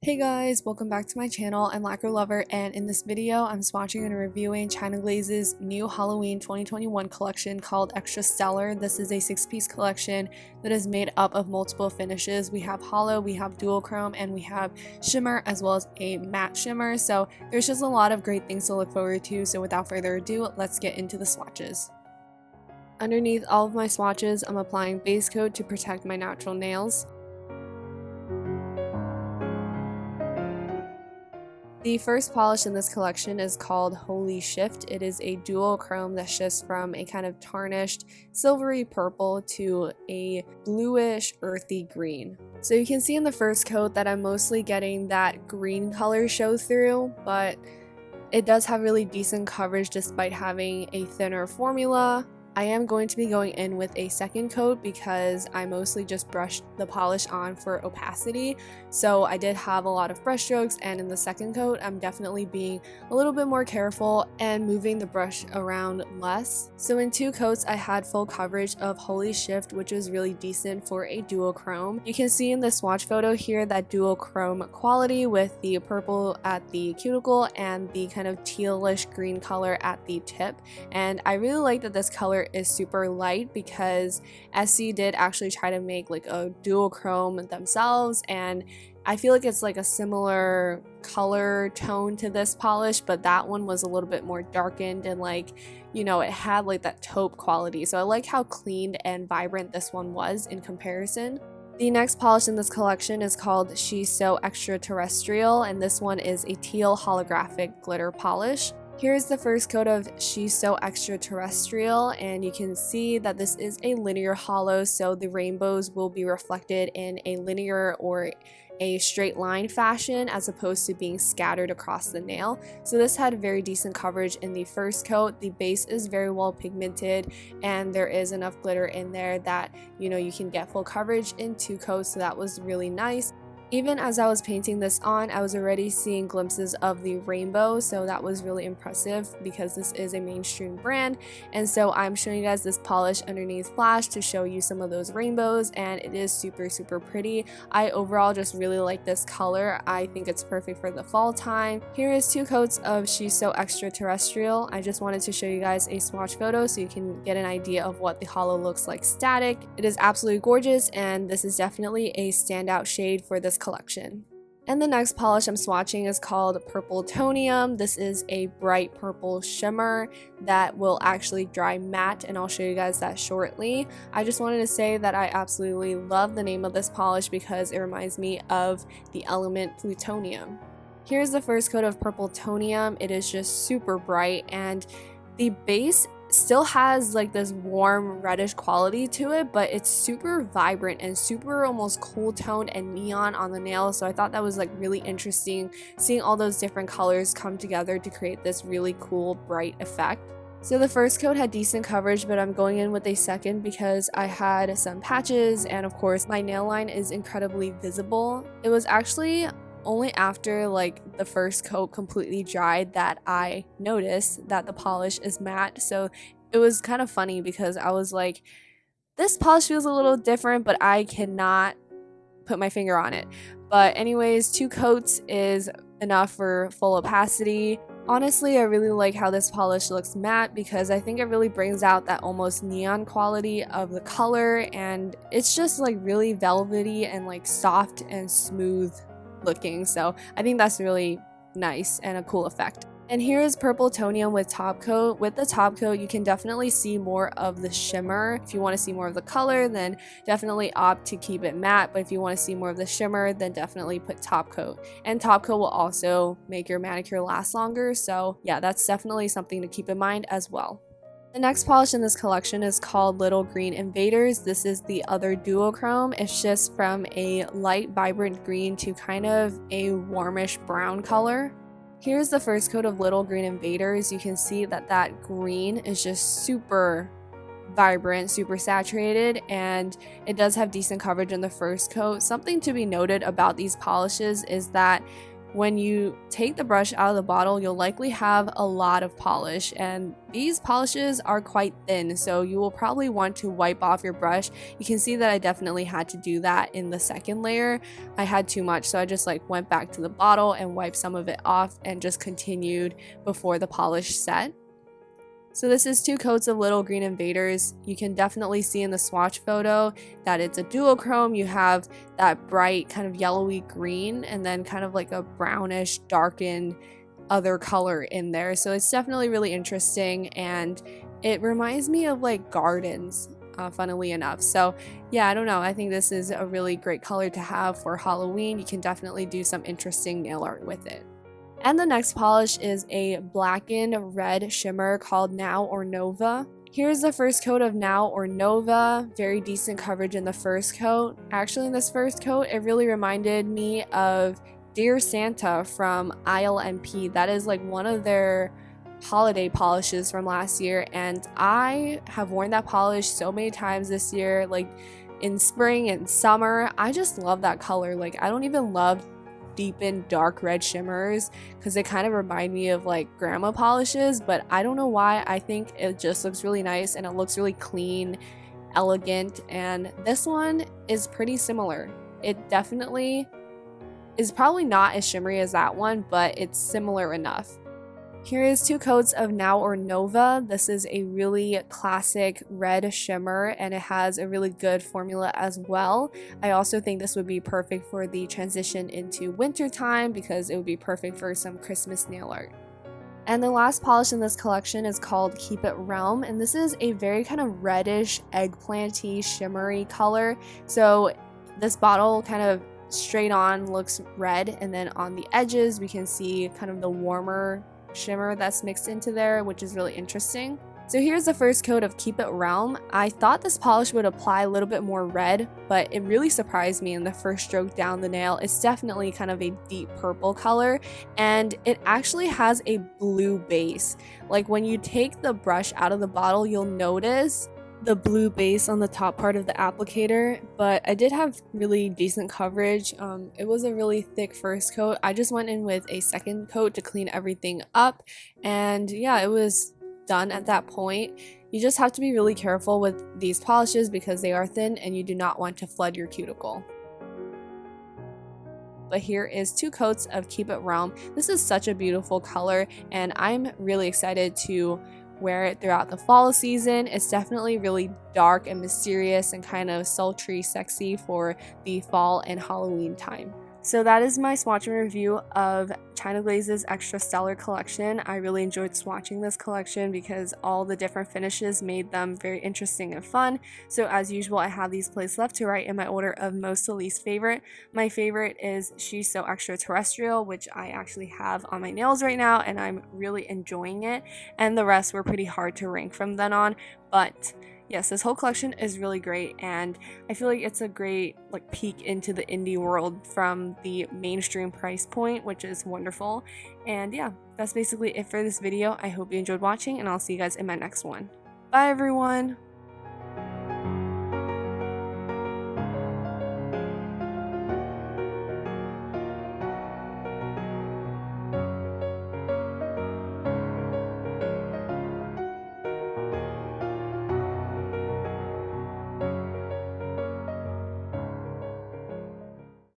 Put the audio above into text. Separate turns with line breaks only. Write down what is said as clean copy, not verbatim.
Hey guys, welcome back to my channel. I'm Lacquer Lover, and in this video I'm swatching and reviewing China Glaze's new Halloween 2021 collection called Extra Stellar. This is a 6-piece collection that is made up of multiple finishes. We have hollow, we have dual chrome, and we have shimmer as well as a matte shimmer. So there's just a lot of great things to look forward to. So without further ado, let's get into the swatches. Underneath all of my swatches, I'm applying base coat to protect my natural nails. The first polish in this collection is called Holy Shift. It is a dual chrome that shifts from a kind of tarnished silvery purple to a bluish earthy green. So you can see in the first coat that I'm mostly getting that green color show through, but it does have really decent coverage despite having a thinner formula. I am going to be going in with a second coat because I mostly just brushed the polish on for opacity. So I did have a lot of brush strokes, and in the second coat I'm definitely being a little bit more careful and moving the brush around less. So in 2 coats I had full coverage of Holy Shift, which is really decent for a dual chrome. You can see in the swatch photo here that dual chrome quality with the purple at the cuticle and the kind of tealish green color at the tip. And I really like that this color is super light because SC did actually try to make like a dual chrome themselves, and I feel like it's like a similar color tone to this polish, but that one was a little bit more darkened and like, you know, it had like that taupe quality. So I like how clean and vibrant this one was in comparison. The next polish in this collection is called She's So Extraterrestrial, and this one is a teal holographic glitter polish. Here's the first coat of She's So Extraterrestrial, and you can see that this is a linear hollow, so the rainbows will be reflected in a linear or a straight line fashion as opposed to being scattered across the nail. So this had very decent coverage in the first coat. The base is very well pigmented and there is enough glitter in there that, you know, you can get full coverage in 2 coats, so that was really nice. Even as I was painting this on, I was already seeing glimpses of the rainbow, so that was really impressive because this is a mainstream brand. And so I'm showing you guys this polish underneath flash to show you some of those rainbows, and it is super pretty. I overall just really like this color. I think it's perfect for the fall time. Here is 2 coats of She's So Extraterrestrial. I just wanted to show you guys a swatch photo so you can get an idea of what the hollow looks like static. It is absolutely gorgeous, and this is definitely a standout shade for this collection. And the next polish I'm swatching is called Purple Tonium. This is a bright purple shimmer that will actually dry matte, and I'll show you guys that shortly. I just wanted to say that I absolutely love the name of this polish because it reminds me of the element plutonium. Here's the first coat of Purple Tonium. It is just super bright, and the base still has like this warm reddish quality to it, but it's super vibrant and super almost cool toned and neon on the nail. So I thought that was like really interesting, seeing all those different colors come together to create this really cool bright effect. So the first coat had decent coverage, but I'm going in with a second because I had some patches, and of course my nail line is incredibly visible. It was actually only after like the first coat completely dried that I noticed that the polish is matte. So it was kind of funny because I was like, this polish feels a little different, but I cannot put my finger on it. But anyways, 2 coats is enough for full opacity. Honestly, I really like how this polish looks matte because I think it really brings out that almost neon quality of the color, and it's just like really velvety and like soft and smooth looking. So I think that's really nice and a cool effect. And here is Purple Tonium with top coat. With the top coat, you can definitely see more of the shimmer. If you want to see more of the color, then definitely opt to keep it matte. But if you want to see more of the shimmer, then definitely put top coat. And top coat will also make your manicure last longer. So yeah, that's definitely something to keep in mind as well. The next polish in this collection is called Little Green Invaders. This is the other duochrome. It shifts from a light vibrant green to kind of a warmish brown color. Here's the first coat of Little Green Invaders. You can see that that green is just super vibrant, super saturated, and it does have decent coverage in the first coat. Something to be noted about these polishes is that when you take the brush out of the bottle, you'll likely have a lot of polish, and these polishes are quite thin, so you will probably want to wipe off your brush. You can see that I definitely had to do that in the second layer. I had too much, so I just like went back to the bottle and wiped some of it off and just continued before the polish set. So this is 2 coats of Little Green Invaders. You can definitely see in the swatch photo that it's a duochrome. You have that bright kind of yellowy green and then kind of like a brownish darkened other color in there. So it's definitely really interesting, and it reminds me of like gardens, funnily enough. So yeah, I don't know. I think this is a really great color to have for Halloween. You can definitely do some interesting nail art with it. And the next polish is a blackened red shimmer called Now or Nova. Here's the first coat of Now or Nova. Very decent coverage in the first coat. Actually, in this first coat, it really reminded me of Dear Santa from ILMP. That is like one of their holiday polishes from last year, and I have worn that polish so many times this year, like in spring and summer. I just love that color. Like, I don't even love deepened dark red shimmers because they kind of remind me of like grandma polishes, but I don't know why. I think it just looks really nice and it looks really clean, elegant, and this one is pretty similar. It definitely is probably not as shimmery as that one, but it's similar enough. Here is 2 coats of Now or Nova. This is a really classic red shimmer, and it has a really good formula as well. I also think this would be perfect for the transition into winter time because it would be perfect for some Christmas nail art. And the last polish in this collection is called Keep It Realm, and this is a very kind of reddish, eggplanty, shimmery color. So this bottle kind of straight on looks red, and then on the edges we can see kind of the warmer shimmer that's mixed into there, which is really interesting. So here's the first coat of Keep It Realm. I thought this polish would apply a little bit more red, but it really surprised me in the first stroke down the nail. It's definitely kind of a deep purple color, and it actually has a blue base. Like when you take the brush out of the bottle, you'll notice the blue base on the top part of the applicator, but I did have really decent coverage. It was a really thick first coat. I just went in with a second coat to clean everything up, and yeah, it was done at that point. You just have to be really careful with these polishes because they are thin and you do not want to flood your cuticle. But here is 2 coats of Keep It Realm. This is such a beautiful color, and I'm really excited to wear it throughout the fall season. It's definitely really dark and mysterious and kind of sultry, sexy for the fall and Halloween time. So that is my swatching review of China Glaze's Extra Stellar collection. I really enjoyed swatching this collection because all the different finishes made them very interesting and fun. So as usual, I have these placed left to right in my order of most to least favorite. My favorite is She's So Extraterrestrial, which I actually have on my nails right now, and I'm really enjoying it. And the rest were pretty hard to rank from then on, but yes, this whole collection is really great, and I feel like it's a great like peek into the indie world from the mainstream price point, which is wonderful. And yeah, that's basically it for this video. I hope you enjoyed watching, and I'll see you guys in my next one. Bye everyone!